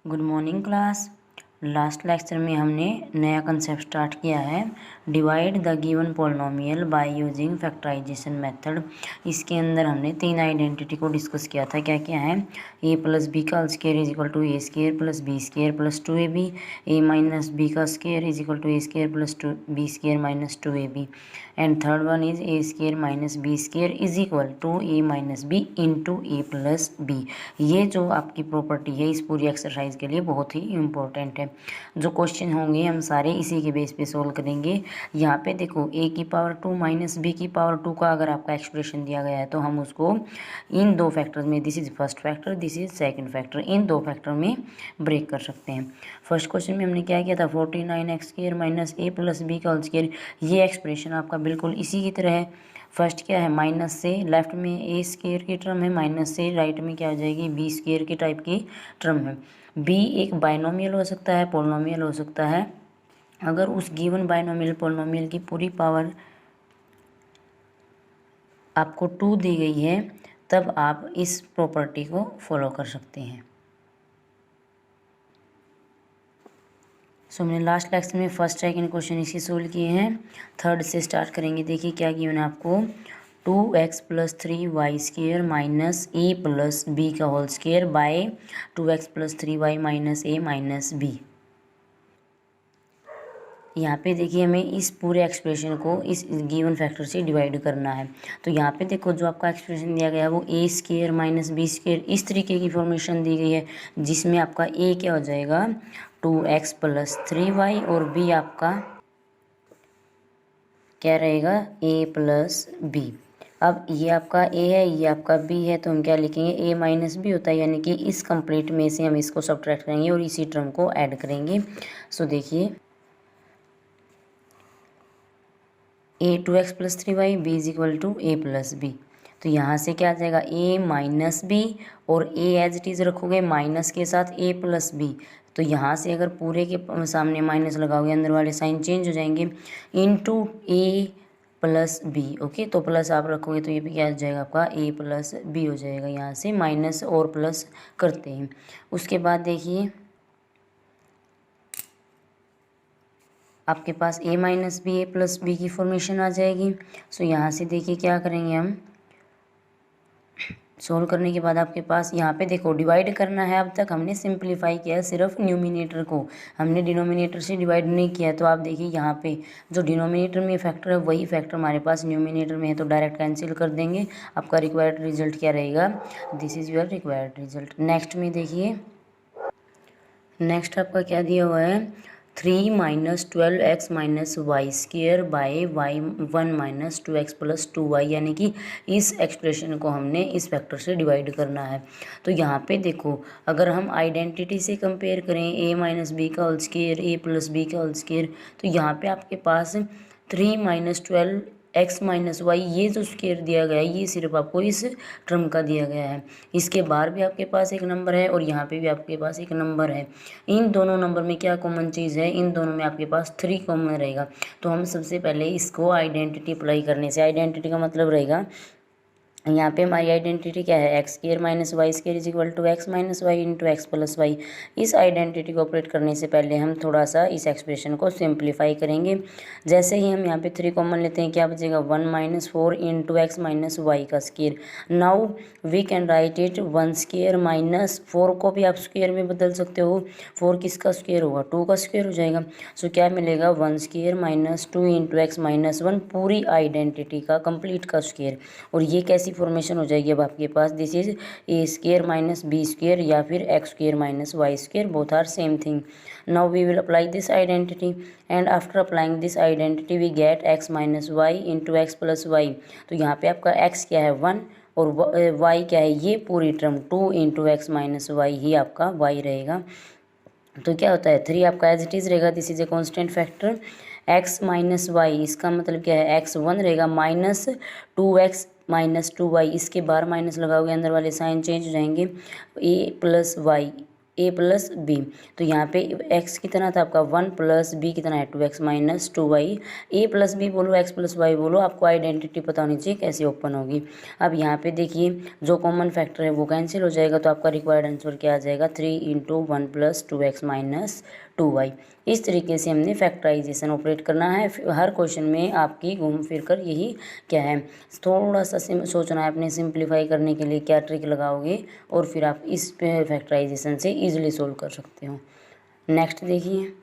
Good morning class. Last lecture में हमने नया कंसेप्ट स्टार्ट किया है, divide the given polynomial by using factorisation method. इसके अंदर हमने तीन आइडेंटिटी को डिस्कस किया था। क्या क्या है? ए प्लस बी का square is equal to A square plus B square plus two A B, A minus B का square is equal to A square plus two B square minus two A B, and third one is A square minus B square is equal to A minus B into A plus B. ये जो आपकी property है इस पूरी exercise के लिए बहुत ही important है। जो क्वेश्चन होंगे हम सारे इसी के बेस पे सोल्व करेंगे। यहाँ पे देखो ए की पावर 2 माइनस बी की पावर 2 का अगर आपका एक्सप्रेशन दिया गया है तो हम उसको इन दो फैक्टर में, this is first factor, this is second factor, इन दो फैक्टर में ब्रेक कर सकते हैं। फर्स्ट क्वेश्चन में हमने क्या किया था, 49x square minus A plus B का होल स्क्वायर। ये एक्सप्रेशन आपका बिल्कुल इसी की तरह है। फर्स्ट क्या है, माइनस से लेफ्ट में ए स्क्वायर की टर्म है, माइनस से राइट में क्या हो जाएगी, बी स्क्वायर की टाइप की टर्म है। बी एक बाइनोमियल हो सकता है, पोलिनोमियल हो सकता है। अगर उस गिवन बाइनोमियल पोलिनोमियल की पूरी पावर आपको 2 दी गई है तब आप इस प्रॉपर्टी को फॉलो कर सकते हैं। सो हमने लास्ट लेक्चर में फर्स्ट सेकंड क्वेश्चन इसी सोल्व किए हैं। थर्ड से स्टार्ट करेंगे। देखिए क्या गिवन है आपको, 2x plus 3y square minus A plus B का whole square by 2x plus 3y minus A minus B. यहाँ पे देखिए हमें इस पूरे एक्सप्रेशन को इस गिवन फैक्टर से डिवाइड करना है। तो यहाँ पे देखो जो आपका एक्सप्रेशन दिया गया है वो ए स्क्वायर माइनस बी स्क्वायर इस तरीके की फॉर्मेशन दी गई है, जिसमें आपका ए क्या हो जाएगा 2x प्लस 3y और बी आपका क्या रहेगा a प्लस बी। अब ये आपका a है, ये आपका b है, तो हम क्या लिखेंगे, a माइनस बी होता है, यानी कि इस कंप्लीट में से हम इसको सब्ट्रैक्ट करेंगे और इसी टर्म को ऐड करेंगे। सो देखिए a 2x plus 3y b is equal to a plus B. तो यहाँ से क्या आ जाएगा, a माइनस बी और a एज इट इज़ रखोगे माइनस के साथ a प्लस बी। तो यहाँ से अगर पूरे के सामने माइनस लगाओगे अंदर वाले साइन चेंज हो जाएंगे, into a plus B. Okay, तो प्लस आप रखोगे तो ये भी क्या आ जाएगा आपका a प्लस बी हो जाएगा। यहाँ से माइनस और प्लस करते हैं। उसके बाद देखिए आपके पास a minus B A plus B की फॉर्मेशन आ जाएगी। सो यहाँ से देखिए क्या करेंगे हम, सोल्व करने के बाद आपके पास यहाँ पे देखो डिवाइड करना है। अब तक हमने सिंप्लीफाई किया है सिर्फ न्यूमिनेटर को, हमने डिनोमिनेटर से डिवाइड नहीं किया है। तो आप देखिए यहाँ पे जो डिनोमिनेटर में फैक्टर है वही फैक्टर हमारे पास न्यूमिनेटर में है, तो डायरेक्ट कैंसिल कर देंगे। आपका रिक्वायर्ड रिजल्ट क्या रहेगा, this is your required result. Next में देखिए, नेक्स्ट आपका क्या दिया हुआ है, 3 minus 12x minus Y square by Y 1 minus 2x plus 2y, यानी कि इस एक्सप्रेशन को हमने इस फैक्टर से डिवाइड करना है। तो यहाँ पे देखो अगर हम आइडेंटिटी से कंपेयर करें a माइनस बी का whole square a plus B का होल स्क्वेयर, तो यहाँ पे आपके पास 3 माइनस 12x माइनस वाई ये जो स्क्वायर दिया गया है ये सिर्फ आपको इस टर्म का दिया गया है। इसके बाहर भी आपके पास एक नंबर है और यहाँ पे भी आपके पास एक नंबर है। इन दोनों नंबर में क्या कॉमन चीज़ है, इन दोनों में आपके पास 3 कॉमन रहेगा। तो हम सबसे पहले इसको आइडेंटिटी अप्लाई करने से, आइडेंटिटी का मतलब रहेगा यहाँ पे हमारी आइडेंटिटी क्या है, X square minus Y square is equal to X minus Y into X plus Y. इस आइडेंटिटी को ऑपरेट करने से पहले हम थोड़ा सा इस एक्सप्रेशन को सिंप्लीफाई करेंगे। जैसे ही हम यहाँ पे 3 कॉमन लेते हैं क्या बचेगा, 1 minus 4 into X minus Y का square. Now we can write it 1 square minus 4 को भी आप स्क्वायर में बदल सकते हो। 4 किसका स्क्वायर होगा, 2 का स्क्वायर हो जाएगा। सो क्या मिलेगा, 1 square minus 2 into X minus 1, पूरी आइडेंटिटी का कंप्लीट का स्क्वायर। और ये कैसी फॉर्मेशन हो जाएगी अब आपके पास, this is A square minus B square या फिर X square minus Y square, both are same thing. Now we will apply this identity and after applying this identity we get X minus Y into X plus Y. तो यहाँ पे आपका x क्या है 1 और Y क्या है, ये पूरी term 2 into X minus Y ही आपका वाई रहेगा। तो क्या होता है 3 आपका एज इट इज़ रहेगा, this is a constant factor. X minus Y इसका मतलब क्या है, एक्स 1 रहेगा माइनस 2x माइनस 2y, इसके बाहर माइनस लगाओगे अंदर वाले साइन चेंज हो जाएंगे, a plus Y A plus B. तो यहाँ पे एक्स कितना था आपका 1 प्लस बी कितना है 2x माइनस 2y। ए प्लस बी बोलो एक्स प्लस वाई बोलो, आपको आइडेंटिटी पता होनी चाहिए कैसे ओपन होगी। अब यहाँ पे देखिए जो कॉमन फैक्टर है वो कैंसिल हो जाएगा, तो आपका रिक्वायर्ड आंसर क्या आ जाएगा 3 × 1 + 2x माइनस 2y। इस तरीके से हमने फैक्टराइजेशन ऑपरेट करना है। हर क्वेश्चन में आपकी घूम फिर कर यही क्या है, थोड़ा सा सोचना है अपने सिंप्लीफाई करने के लिए क्या ट्रिक लगाओगे, और फिर आप इस फैक्टराइजेशन से इजीली सोल्व कर सकते हो। नेक्स्ट देखिए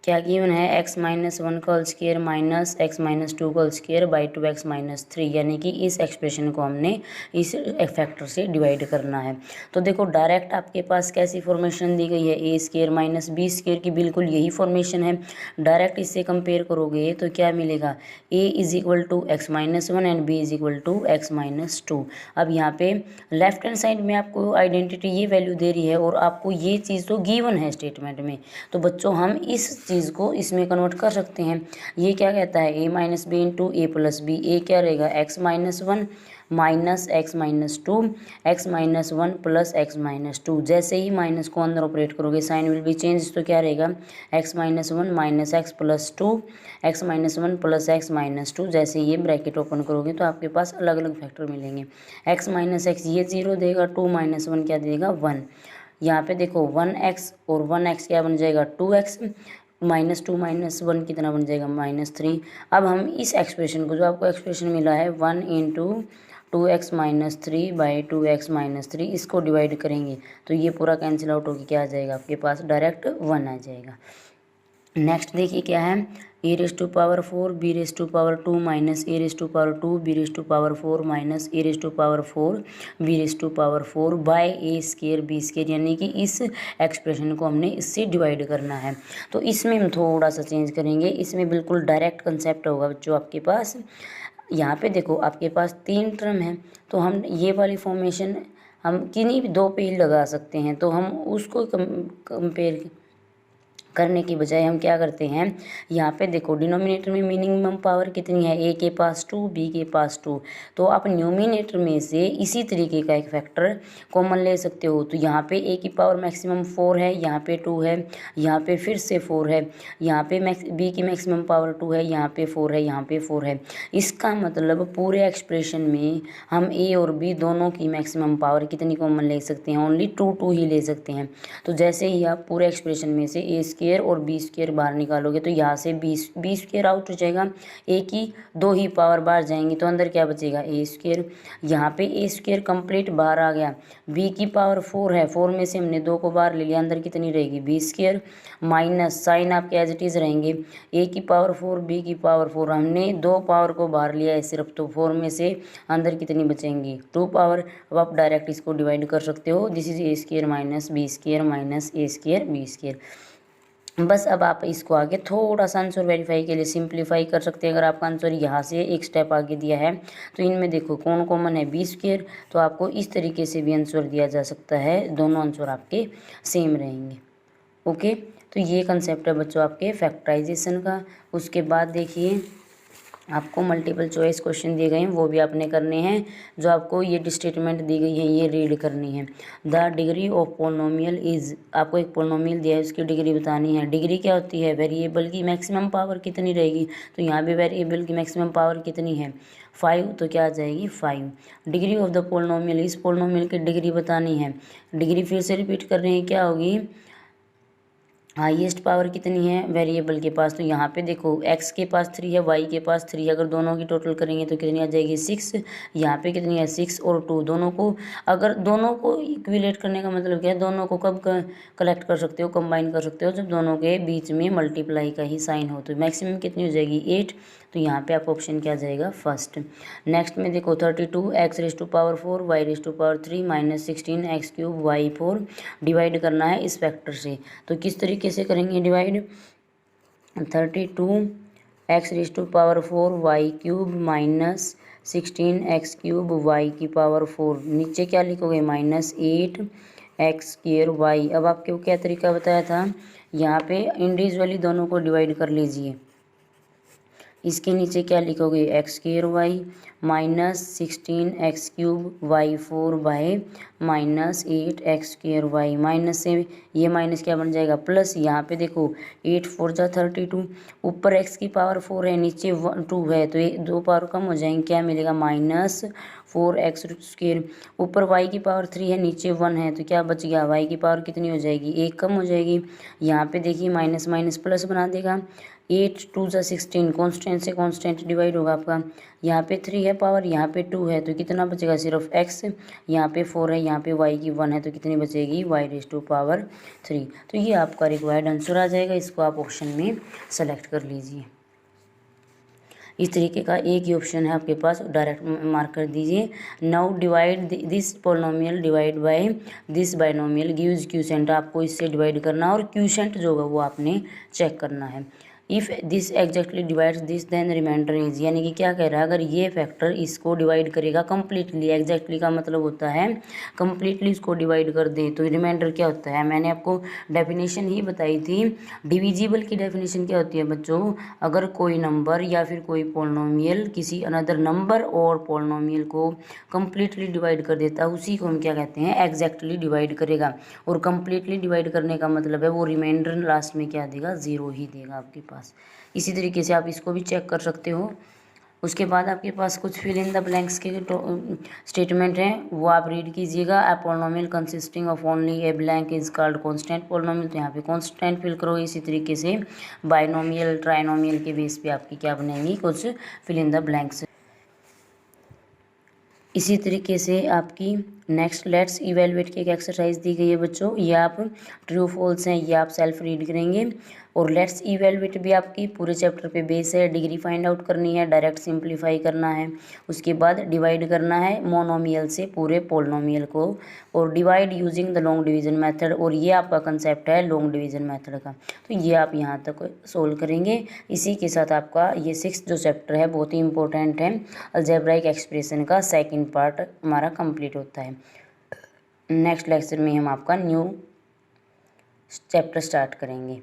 क्या गिवन है, x माइनस 1 का whole square minus x minus 2 का whole square by 2x minus 3, यानी कि इस एक्सप्रेशन को हमने इस फैक्टर से डिवाइड करना है। तो देखो डायरेक्ट आपके पास कैसी फॉर्मेशन दी गई है, ए स्क्वायर माइनस बी स्क्वायर की बिल्कुल यही फॉर्मेशन है। डायरेक्ट इससे कंपेयर करोगे तो क्या मिलेगा, a is equal to X minus 1 and b is equal to X minus 2। अब यहाँ पे लेफ्ट हैंड साइड में आपको आइडेंटिटी ये वैल्यू दे रही है और आपको ये चीज़ तो गिवन है स्टेटमेंट में, तो बच्चों हम इस चीज़ को इसमें कन्वर्ट कर सकते हैं। ये क्या कहता है, a minus B into A plus B. A क्या रहेगा x minus 1 minus X minus 2, X minus 1 plus X minus 2। जैसे ही माइनस को अंदर ऑपरेट करोगे साइन विल बी चेंज, तो क्या रहेगा x minus 1 minus x plus 2, X minus 1 plus X minus 2। जैसे ये ब्रैकेट ओपन करोगे तो आपके पास अलग अलग फैक्टर मिलेंगे। x माइनस एक्स ये 0 देगा, 2 माइनस 1 क्या देगा 1। यहाँ पे देखो 1x और 1x क्या बन जाएगा 2x, माइनस 2 माइनस 1 कितना बन जाएगा -3। अब हम इस एक्सप्रेशन को, जो आपको एक्सप्रेशन मिला है 1 × 2x minus 3 by 2x minus 3, इसको डिवाइड करेंगे तो ये पूरा कैंसिल आउट होकर क्या आ जाएगा आपके पास डायरेक्ट 1 आ जाएगा। नेक्स्ट देखिए क्या है, a⁴ b⁴ minus a⁴ b⁴ minus a⁴ b⁴ bye a² b², यानी कि इस एक्सप्रेशन को हमने इससे डिवाइड करना है। तो इसमें हम थोड़ा सा चेंज करेंगे, इसमें बिल्कुल डायरेक्ट कंसेप्ट होगा बच्चों आपके पास। यहाँ पे देखो आपके पास 3 टर्म है, तो हम ये वाली फॉर्मेशन हम किन्हीं भी 2 पे ही लगा सकते हैं, तो हम उसको कंपेयर करने की बजाय हम क्या करते हैं, यहाँ पे देखो डिनोमिनेटर में मिनिमम पावर कितनी है, a के पास 2 b के पास 2, तो आप न्यूमिनेटर में से इसी तरीके का एक फैक्टर कॉमन ले सकते हो। तो यहाँ पे a की पावर मैक्सिमम 4 है, यहाँ पे 2 है, यहाँ पे फिर से 4 है, यहाँ पे b की मैक्सिमम पावर 2 है, यहाँ पे 4 है, यहाँ पे 4 है। इसका मतलब पूरे एक्सप्रेशन में हम a और b दोनों की मैक्सिमम पावर कितनी कॉमन ले सकते हैं, ओनली 2 ही ले सकते हैं। तो जैसे ही आप पूरे एक्सप्रेशन में से a² और b² बाहर निकालोगे तो यहाँ से b² आउट हो जाएगा, a की 2 ही पावर बाहर जाएंगी, तो अंदर क्या बचेगा a²। यहाँ पे a² कंप्लीट बाहर आ गया, b की पावर 4 है, 4 में से हमने 2 को बाहर ले लिया, अंदर कितनी रहेगी b² माइनस साइन आपके एज इट इज़ रहेंगे, a की पावर 4 b की पावर 4, हमने 2 पावर को बाहर लिया है सिर्फ, तो 4 में से अंदर कितनी बचेंगी 2 पावर। अब आप डायरेक्ट इसको डिवाइड कर सकते हो, this is a² minus b² minus a² b²। बस अब आप इसको आगे थोड़ा सा आंसर वेरीफाई के लिए सिंप्लीफाई कर सकते हैं। अगर आपका आंसर यहाँ से एक स्टेप आगे दिया है तो इनमें देखो कौन कॉमन है b², तो आपको इस तरीके से भी आंसर दिया जा सकता है, दोनों आंसर आपके सेम रहेंगे। ओके, तो ये कंसेप्ट है बच्चों आपके फैक्टराइजेशन का। उसके बाद देखिए आपको मल्टीपल चॉइस क्वेश्चन दिए गए हैं, वो भी आपने करने हैं। जो आपको ये स्टेटमेंट दी गई है ये रीड करनी है। The degree of polynomial is, आपको एक पोलिनोमियल दिया है उसकी डिग्री बतानी है। डिग्री क्या होती है, वेरिएबल की मैक्सिमम पावर कितनी रहेगी, तो यहाँ भी वेरिएबल की मैक्सिमम पावर कितनी है 5, तो क्या आ जाएगी 5। डिग्री ऑफ द पोलिनोमियल, इस पोलिनोमियल की डिग्री बतानी है। डिग्री फिर से रिपीट कर रहे हैं, क्या होगी हाईएस्ट पावर कितनी है वेरिएबल के पास, तो यहाँ पे देखो x के पास 3 है, y के पास 3 है, अगर दोनों की टोटल करेंगे तो कितनी आ जाएगी 6। यहाँ पे कितनी है 6 और 2, दोनों को अगर दोनों को इक्विलेट करने का मतलब क्या है, दोनों को कब कलेक्ट कर सकते हो, कंबाइन कर सकते हो, जब दोनों के बीच में मल्टीप्लाई का ही साइन हो। तो मैक्सिमम कितनी हो जाएगी 8, तो यहाँ पे आप ऑप्शन क्या जाएगा फर्स्ट। नेक्स्ट में देखो 32 x⁴ y⁴ minus 16 x³ y4 divide करना है इस फैक्टर से। तो किस तरीके से करेंगे divide, 32 x⁴ y³ minus 16 x³ y⁴, नीचे क्या लिखोगे -8 x² y। अब आपको क्या तरीका बताया था, यहाँ पे इंडिविजुअली दोनों को डिवाइड कर लीजिए, इसके नीचे क्या लिखोगे, X square Y minus 16x³ y4 minus 8x² y minus से ये माइनस क्या बन जाएगा प्लस, यहाँ पे देखो 8 4 जा 32, ऊपर x की पावर 4 है नीचे 2 है तो ये दो पावर कम हो जाएंगे, क्या मिलेगा माइनस 4x²। ऊपर y की पावर 3 है नीचे 1 है तो क्या बच गया, y की पावर कितनी हो जाएगी, 1 कम हो जाएगी। यहाँ पे देखिए माइनस माइनस प्लस बना देगा, 8 2 जा 16, कॉन्स्टेंट से कॉन्स्टेंट डिवाइड होगा आपका, यहाँ पे 3 है पावर यहाँ पे 2 है तो कितना बचेगा सिर्फ x, यहाँ पे 4 है यहाँ पे y की 1 है तो कितनी बचेगी y⁻³ तो ये आपका रिक्वायर्ड आंसर आ जाएगा, इसको आप ऑप्शन में सेलेक्ट कर लीजिए। इस तरीके का एक ही ऑप्शन है आपके पास, डायरेक्ट मार्क कर दीजिए। Now divide this polynomial divide by this binomial gives quotient, आपको इससे डिवाइड करना और क्यूसेंट जो होगा वो आपने चेक करना है। If this exactly divides this then remainder is, यानी कि क्या कह रहा है, अगर ये फैक्टर इसको डिवाइड करेगा कंप्लीटली, एग्जैक्टली का मतलब होता है कंप्लीटली इसको डिवाइड कर दे तो रिमाइंडर क्या होता है, मैंने आपको डेफिनेशन ही बताई थी। डिविजिबल की डेफिनेशन क्या होती है बच्चों, अगर कोई नंबर या फिर कोई पोलिनोमियल किसी अनदर नंबर और पोलिनोमियल को कंप्लीटली डिवाइड कर देता है उसी को हम क्या कहते हैं, एग्जैक्टली डिवाइड करेगा। और कंप्लीटली डिवाइड करने का मतलब है वो रिमाइंडर लास्ट में क्या देगा, 0 ही देगा आपके पास। इसी तरीके से आप इसको भी चेक कर सकते हो। उसके बाद आपके पास कुछ फिल इन द ब्लैंक्स के स्टेटमेंट हैं वो आप रीड कीजिएगा। A polynomial consisting of only a blank is called constant polynomial, तो यहाँ पे कांस्टेंट फिल करो। इसी तरीके से बाइनोमियल ट्राइनोमियल के बेस पे आपकी क्या बनेंगी, कुछ फिल इन द ब्लैंक्स। इसी तरीके से आपकी नेक्स्ट लेट्स इवेलुएट की एक एक्सरसाइज दी गई है बच्चों, ये आप ट्रू फॉल्स हैं ये आप सेल्फ रीड करेंगे। और लेट्स इवेलुएट भी आपकी पूरे चैप्टर पे बेस है, डिग्री फाइंड आउट करनी है, डायरेक्ट सिंप्लीफाई करना है, उसके बाद डिवाइड करना है मोनोमियल से पूरे पोलिनोमियल को, और divide using the long division method, और ये आपका कंसेप्ट है लॉन्ग डिवीजन मेथड का, तो ये आप यहाँ तक सोल्व करेंगे। इसी के साथ आपका ये 6th जो चैप्टर है बहुत ही इंपॉर्टेंट है, अलजेब्राइक एक्सप्रेशन का सेकेंड पार्ट हमारा कंप्लीट होता है। नेक्स्ट लेक्चर में हम आपका न्यू चैप्टर स्टार्ट करेंगे।